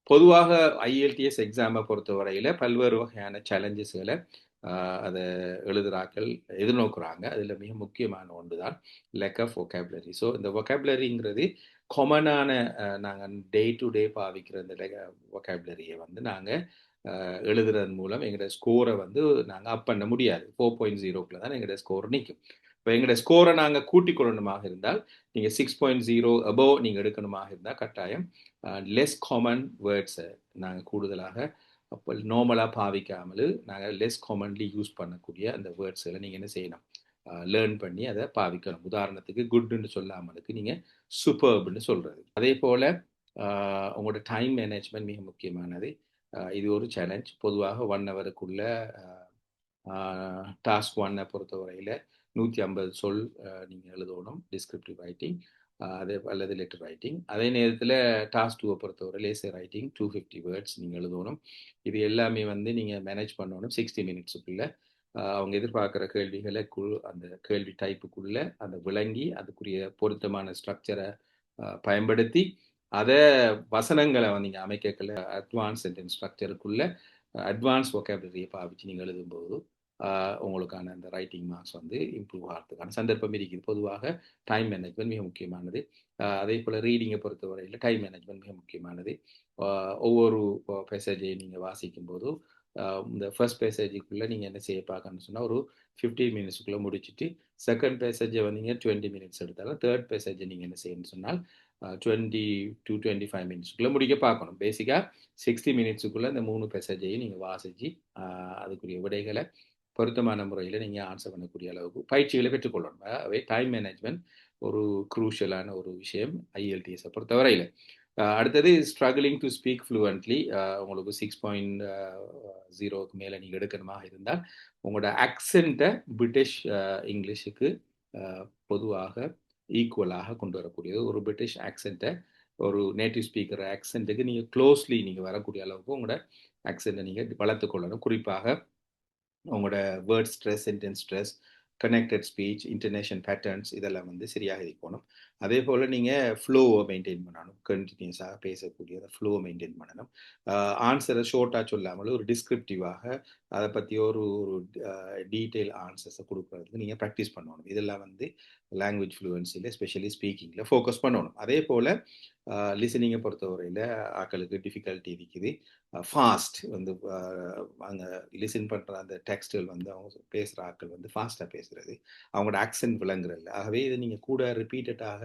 பொதுவாக ஐஎல்டிஎஸ் எக்ஸாமை பொறுத்தவரையில் பல்வேறு வகையான சேலஞ்சஸ்களை அதை எழுதுறாக்கள் எதிர்நோக்குறாங்க. அதில் மிக முக்கியமான ஒன்று தான் லேக் ஆஃப் vocabulary. ஸோ இந்த vocabularyங்கிறது காமனான நாங்கள் டே டு டே பாவிக்கிற இந்த vocabularyயை வந்து நாங்கள் எழுதுறதன் மூலம் எங்களோட ஸ்கோரை வந்து நாங்கள் அப் பண்ண முடியாது. 4.0க்குள்ள தான் எங்களோட ஸ்கோர் நிற்கும். இப்போ எங்களோட ஸ்கோரை நாங்கள் கூட்டிக் கொள்ளணுமாக இருந்தால் நீங்கள் 6.0 அபோவ் நீங்கள் எடுக்கணுமாக இருந்தால் கட்டாயம் லெஸ் காமன் வேர்ட்ஸை நாங்கள் கூடுதலாக அப்போ நார்மலாக பாவிக்காமல் நாங்கள் லெஸ் காமன்லி யூஸ் பண்ணக்கூடிய அந்த வேர்ட்ஸில் நீங்கள் என்ன செய்யணும், லேர்ன் பண்ணி அதை பாவிக்கணும். உதாரணத்துக்கு குட்னு சொல்லாமலுக்கு நீங்கள் சூப்பர்ப்னு சொல்கிறது. அதே போல் உங்களோட டைம் மேனேஜ்மெண்ட் மிக முக்கியமானது. இது ஒரு சேலஞ்ச். பொதுவாக 1 ஹவருக்குள்ள டாஸ்க் 1 பொறுத்தவரையில் 150 சொல் நீங்கள் எழுதணும், டிஸ்கிரிப்டிவ் ரைட்டிங் அதே அல்லது லெட்டர் ரைட்டிங். அதே நேரத்தில் டாஸ்க் 2 பொறுத்தவரை லேசர் ரைட்டிங் 250 வேர்ட்ஸ் நீங்கள் எழுதணும். இது எல்லாமே வந்து நீங்கள் மேனேஜ் பண்ணணும் 60 மினிட்ஸுக்குள்ளே. அவங்க எதிர்பார்க்குற கேள்விகளை அந்த கேள்வி டைப்புக்குள்ளே அந்த விளங்கி அதுக்குரிய பொருத்தமான ஸ்ட்ரக்சரை பயன்படுத்தி அதை வசனங்களை வந்து நீங்கள் அமைக்கல அட்வான்ஸ் சென்டென்ஸ் ஸ்ட்ரக்சருக்குள்ளே அட்வான்ஸ் vocabularyயை பாவிச்சு நீங்கள் எழுதும்போது உங்களுக்கான அந்த ரைட்டிங் மார்க்ஸ் வந்து இம்ப்ரூவ் ஆகிறதுக்கான சந்தர்ப்பம் இருக்குது. பொதுவாக டைம் மேனேஜ்மெண்ட் மிக முக்கியமானது. அதே போல் ரீடிங்கை பொறுத்தவரையில் டைம் மேனேஜ்மெண்ட் மிக முக்கியமானது. ஒவ்வொரு பேசேஜையும் நீங்கள் வாசிக்கும் போது இந்த ஃபர்ஸ்ட் பேசேஜுக்குள்ளே நீங்கள் என்ன செய்ய பார்க்கணும்னு சொன்னால் ஒரு 15 மினிட்ஸுக்குள்ளே முடிச்சுட்டு செகண்ட் பேசேஜை வந்து நீங்கள் 20 மினிட்ஸ் எடுத்தாலும் தேர்ட் பேசேஜை நீங்கள் என்ன செய்யணும்னு சொன்னால் 20 to 25 மினிட்ஸுக்குள்ளே முடிக்க பார்க்கணும். பேசிக்காக 60 மினிட்ஸுக்குள்ளே இந்த 3 பேசேஜையும் நீங்கள் வாசித்து அதுக்குரிய விடைகளை பொருத்தமான முறையில் நீங்கள் ஆன்சர் பண்ணக்கூடிய அளவுக்கு பயிற்சிகளை பெற்றுக்கொள்ளணும். அவை டைம் மேனேஜ்மெண்ட் ஒரு குரூஷியலான ஒரு விஷயம் ஐஎல்டிஎஸை பொறுத்தவரையில். அடுத்தது ஸ்ட்ரகிளிங் டு ஸ்பீக் ஃப்ளூவெண்ட்லி. உங்களுக்கு 6.0க்கு மேலே நீங்கள் எடுக்கணுமாக இருந்தால் உங்களோட ஆக்சென்ட்டை பிரிட்டிஷ் இங்கிலீஷுக்கு பொதுவாக ஈக்குவலாக கொண்டு வரக்கூடியது. ஒரு பிரிட்டிஷ் ஆக்சென்ட்டை ஒரு நேட்டிவ் ஸ்பீக்கர் ஆக்சென்ட்டுக்கு நீங்கள் க்ளோஸ்லி நீங்கள் வரக்கூடிய அளவுக்கு உங்களோட ஆக்சென்ட்டை நீங்கள் வளர்த்து கொள்ளணும். குறிப்பாக உங்களோட word stress, sentence stress, connected speech, intonation patterns இதெல்லாம் வந்து சரியாக இருக்கணும். அதே போல் நீங்கள் ஃப்ளோவை மெயின்டைன் பண்ணணும். கண்டினியூஸாக பேசக்கூடிய அந்த ஃப்ளோவை மெயின்டைன் பண்ணணும். ஆன்சரை ஷோர்ட்டாக சொல்லாமல் ஒரு டிஸ்கிரிப்டிவாக அதை பற்றி ஒரு டீட்டெயில் ஆன்சர்ஸை கொடுக்குறதுக்கு நீங்கள் ப்ராக்டிஸ் பண்ணணும். இதெல்லாம் வந்து லாங்குவேஜ் ஃப்ளூவன்சியில் எஸ்பெஷலி ஸ்பீக்கிங்கில் ஃபோக்கஸ் பண்ணணும். அதே போல் லிசனிங்கை பொறுத்தவரையில் ஆக்களுக்கு டிஃபிகல்ட்டி இருக்குது. ஃபாஸ்ட் வந்து அங்கே லிசன் பண்ணுற அந்த டெக்ஸ்டுகள் வந்து அவங்க பேசுகிற ஆக்கள் வந்து ஃபாஸ்ட்டாக பேசுகிறது, அவங்களோட ஆக்சென்ட் விளங்குறதில்ல. ஆகவே இதை நீங்கள் கூட ரிப்பீட்டடாக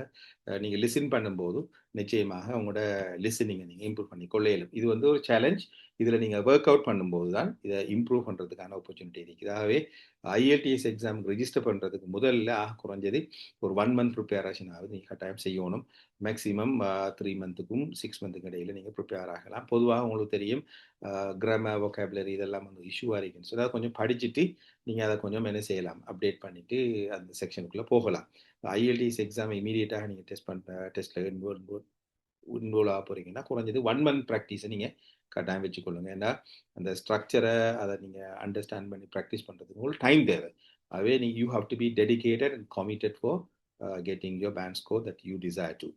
நீங்கள் லிசன் பண்ணும்போது நிச்சயமாக அவங்களோட லிசனிங்கை நீங்கள் இம்ப்ரூவ் பண்ணி கொள்ள இயலும். இது வந்து ஒரு சேலஞ்ச். இதில் நீங்கள் ஒர்க் அவுட் பண்ணும்போது தான் இதை இம்ப்ரூவ் பண்ணுறதுக்கான ஆப்பர்ச்சுனிட்டி இருக்குது. ஆகவே ஐஎல்டிஎஸ் எக்ஸாமுக்கு ரெஜிஸ்டர் பண்ணுறதுக்கு முதல்ல குறைஞ்சது ஒரு 1 மந்த் ப்ரிப்பேரேஷனாவது நீங்கள் கட்டாயம் செய்யணும். மேக்ஸிமம் 3 மந்த்துக்கும் 6 மந்த்துக்கும் இடையில் நீங்கள் ப்ரிப்பேர் ஆகலாம். பொதுவாக உங்களுக்கு தெரியும் கிராமர், vocabulary இதெல்லாம் வந்து இஷ்யூவாக இருக்குன்னு சொல்லி அதை கொஞ்சம் படிச்சுட்டு நீங்கள் அதை கொஞ்சம் என்ன செய்யலாம், அப்டேட் பண்ணிவிட்டு அந்த செக்ஷனுக்குள்ளே போகலாம். ஐஎல்டிஎஸ் எக்ஸாம் இமீடியட்டாக நீங்கள் டெஸ்ட்டில் இன்வால்வ் ஆக போகிறீங்கன்னா குறைஞ்சது 1 மந்த் ப்ராக்டிஸை நீங்கள் கட்டாயம் வச்சுக்கொள்ளுங்க. ஏன்னா அந்த ஸ்ட்ரக்சரை அதை நீங்கள் அண்டர்ஸ்டாண்ட் பண்ணி ப்ராக்டிஸ் பண்ணுறதுக்கு உங்களுக்கு டைம் தேவை. அதுவே you have to be dedicated and committed for getting your band score that you desire to.